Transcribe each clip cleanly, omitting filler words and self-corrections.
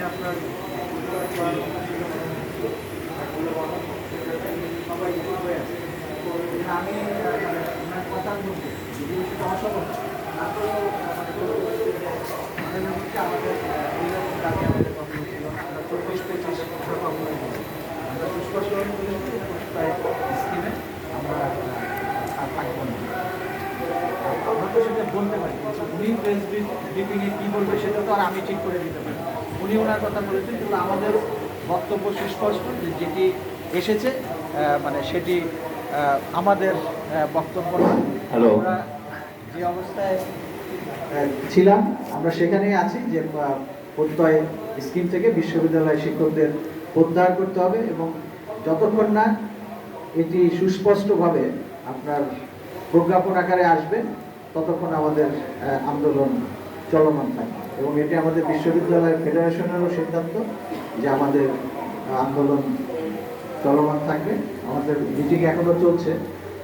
আপনার সবাই হয়ে আছে। তো আমি কথার মধ্যে যদি সেটা অসফল তারপরেও আমাদের এইরকম দাবি আমাদের কখনো ছিল না। আমরা 24-25 আমরা সুস্পষ্ট স্কিমে আমরা আর থাকবো না। আমরা তো সেটা বলতে পারি, উনি প্রেস ব্রিফিংয়ে কী বলবে সেটা তো আর আমি ঠিক করে দিতে পারি। উনি ওনার কথা বলেছেন, কিন্তু আমাদের বক্তব্য সুস্পষ্ট যে যেটি এসেছে মানে সেটি আমাদের বক্তব্য নয়। আমরা যে অবস্থায় ছিলাম আমরা সেখানেই আছি যে প্রত্যয় স্কিম থেকে বিশ্ববিদ্যালয় শিক্ষকদের প্রত্যাহার করতে হবে, এবং যতক্ষণ না এটি সুস্পষ্টভাবে আপনার প্রজ্ঞাপন আকারে আসবে ততক্ষণ আমাদের আন্দোলন চলমান থাকবে। এবং এটি আমাদের বিশ্ববিদ্যালয় ফেডারেশনেরও সিদ্ধান্ত যে আমাদের আন্দোলন চলমান থাকবে। আমাদের মিটিং এখনও চলছে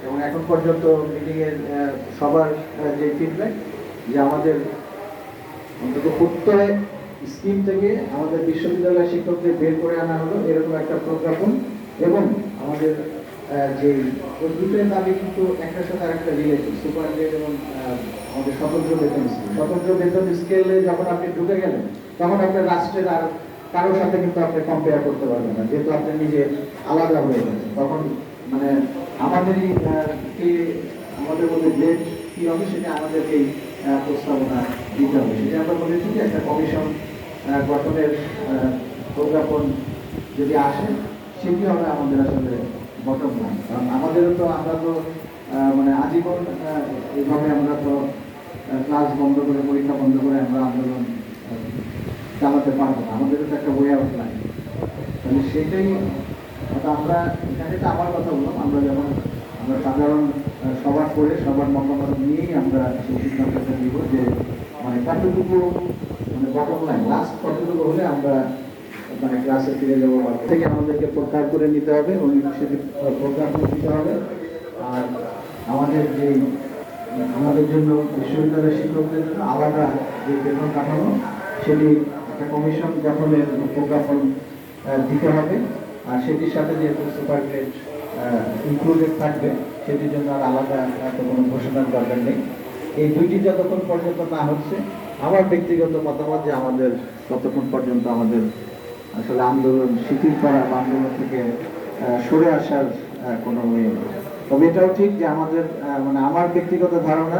এবং এখন পর্যন্ত মিটিংয়ের সবার যে ফিডব্যাক যে আমাদের অন্তত প্রত্যয় স্কিম থেকে আমাদের বিশ্ববিদ্যালয় শিক্ষকদের বের করে আনা হলো এরকম একটা প্রজ্ঞাপন, এবং আমাদের যে দুটোর দাবি কিন্তু একটার সাথে আরেকটা রিলেটেড, সুপার রেট এবং আমাদের স্বতন্ত্র বেতন স্কেল। স্বতন্ত্র বেতন স্কেলে যখন আপনি ঢুকে গেলেন তখন আপনার রাষ্ট্রের আর কারোর সাথে কিন্তু আপনি কম্পেয়ার করতে পারবেন না, যেহেতু আপনি নিজে আলাদা হয়ে গেছেন। তখন মানে আমাদেরই আমাদের মধ্যে ব্লেড কী হবে সেটা আমাদেরকেই প্রস্তাবনা দিতে হবে। সেটা আমরা বলেছি যে একটা কমিশন গঠনের প্রজ্ঞাপন যদি আসে সেটি হবে আমাদের আসলে বটম লাইন। কারণ আমাদেরও তো আমরা তো মানে আজীবন এইভাবে আমরা তো ক্লাস বন্ধ করে পরীক্ষা বন্ধ করে আমরা আন্দোলন চালাতে পারবো না। আমাদেরও তো একটা ওয়ে আউট লাইন। তাহলে সেটাই আমরা এখানে তো আমার কথা বললাম, আমরা যেমন আমরা সাধারণ সবার করে সবার মতামত নিয়েই আমরা সেই সিদ্ধান্তটা নিব যে মানে কতটুকু মানে বটম লাইন লাস্ট কতটুকু হলে আমরা মানে ক্লাসে ফিরে যাবো থেকে আমাদেরকে প্রত্যাহার করে নিতে হবে এবং সেটি প্রত্যাহার করে দিতে হবে। আর আমাদের যে আমাদের জন্য বিশ্ববিদ্যালয়ের শিক্ষকদের জন্য আলাদা যে বেতন কাঠামো সেটি একটা কমিশন গঠনের প্রজ্ঞাপন দিতে হবে। আর সেটির সাথে যে সুপার গ্রেড ইনক্লুডেড থাকবে সেটির জন্য আর আলাদা কোনো ঘোষণার দরকার নেই। এই দুইটি যতক্ষণ পর্যন্ত না হচ্ছে আমার ব্যক্তিগত মতামত যে আমাদের ততক্ষণ পর্যন্ত আমাদের আসলে আন্দোলন শিথিল করা বা আন্দোলন থেকে সরে আসার কোনো ইয়ে নেই। তবে এটাও ঠিক যে আমাদের মানে আমার ব্যক্তিগত ধারণা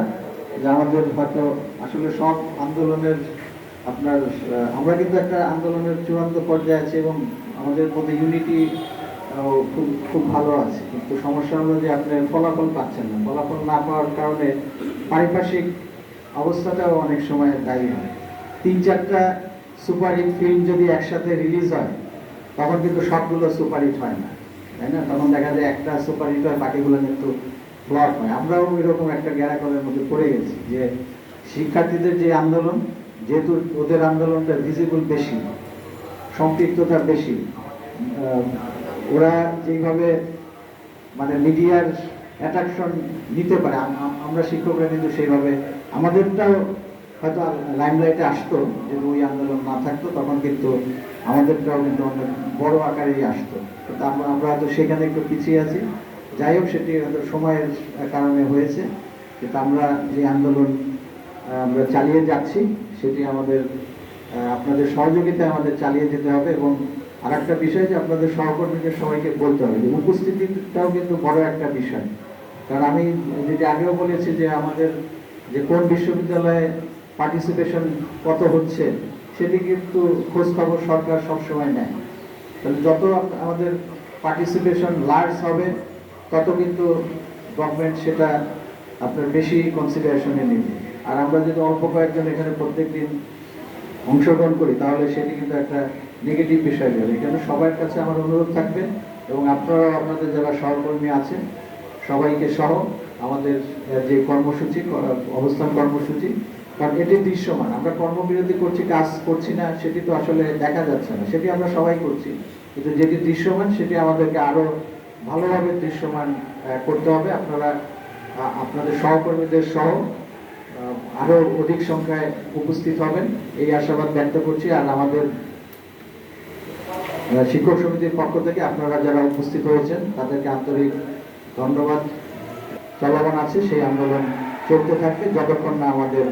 যে আমাদের হয়তো আসলে সব আন্দোলনের আপনার আমরা কিন্তু একটা আন্দোলনের চূড়ান্ত পর্যায়ে আছি এবং আমাদের মধ্যে ইউনিটি খুব খুব ভালো আছে, কিন্তু সমস্যা হলো যে আপনি ফলাফল পাচ্ছেন না। ফলাফল না পাওয়ার কারণে পারিপার্শ্বিক অবস্থাটাও অনেক সময় দায়ী হয়। 3-4টা সুপারহিট ফিল্ম যদি একসাথে রিলিজ হয় তখন কিন্তু সবগুলো সুপারহিট হয় না, তাই না? তখন দেখা যায় একটা সুপারহিট হয়, বাকিগুলো কিন্তু ফ্লপ হয়। আমরাও এরকম একটা গ্যারাকলের মধ্যে পড়ে গেছি যে শিক্ষার্থীদের যে আন্দোলন, যেহেতু ওদের আন্দোলনটা ভিজিবল বেশি, সম্পৃক্ততা বেশি, ওরা যেভাবে মানে মিডিয়ার অ্যাট্রাকশন নিতে পারে, আমরা শিক্ষকরা কিন্তু সেইভাবে আমাদেরটাও হয়তো লাইমলাইটে আসতো যদি ওই আন্দোলন না থাকতো, তখন কিন্তু আমাদেরটাও কিন্তু অনেক বড় আকারেই আসতো। কিন্তু আমরা হয়তো সেখানে একটু পিছিয়ে আছি। যাই হোক, সেটি হয়তো সময়ের কারণে হয়েছে, কিন্তু আমরা যে আন্দোলন আমরা চালিয়ে যাচ্ছি সেটি আমাদের আপনাদের সহযোগিতায় আমাদের চালিয়ে যেতে হবে। এবং আর একটা বিষয় যে আপনাদের সহকর্মীদের সবাইকে বলতে হবে যে উপস্থিতিটাও কিন্তু বড় একটা বিষয়। কারণ আমি যেটি আগেও বলেছি যে আমাদের যে কোন বিশ্ববিদ্যালয়ে পার্টিসিপেশন কত হচ্ছে সেটি কিন্তু খোঁজ খবর সরকার সবসময় নেয়। তাহলে যত আমাদের পার্টিসিপেশন লার্জ হবে তত কিন্তু গভর্নমেন্ট সেটা আপনার বেশি কনসিডারেশনে নেবে। আর আমরা যদি অল্প কয়েকজন এখানে প্রত্যেক দিন অংশগ্রহণ করি তাহলে সেটি কিন্তু একটা নেগেটিভ বিষয় যাবে। এখানে সবার কাছে আমার অনুরোধ থাকবে এবং আপনারা আপনাদের যারা সহকর্মী আছেন সবাইকে সহ আমাদের যে কর্মসূচি অবস্থান কর্মসূচি, কারণ এটি দৃশ্যমান। আমরা কর্মবিরতি করছি, কাজ করছি না সেটি তো আসলে দেখা যাচ্ছে না, সেটি আমরা সবাই করছি, কিন্তু যেটি দৃশ্যমান সেটি আমাদেরকে আরও ভালোভাবে দৃশ্যমান করতে হবে। আপনারা আপনাদের সহকর্মীদের সহ আরও অধিক সংখ্যায় উপস্থিত হবেন এই আশাবাদ ব্যক্ত করছি। আর আমাদের শিক্ষক সমিতির পক্ষ থেকে আপনারা যারা উপস্থিত হয়েছেন তাদেরকে আন্তরিক ধন্যবাদ। চলমান আছে সেই আন্দোলন চলতে থাকবে যতক্ষণ না আমাদের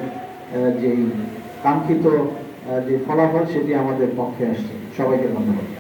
যেই কাঙ্ক্ষিত যে ফলাফল সেটি আমাদের পক্ষে আসছে। সবাইকে ধন্যবাদ।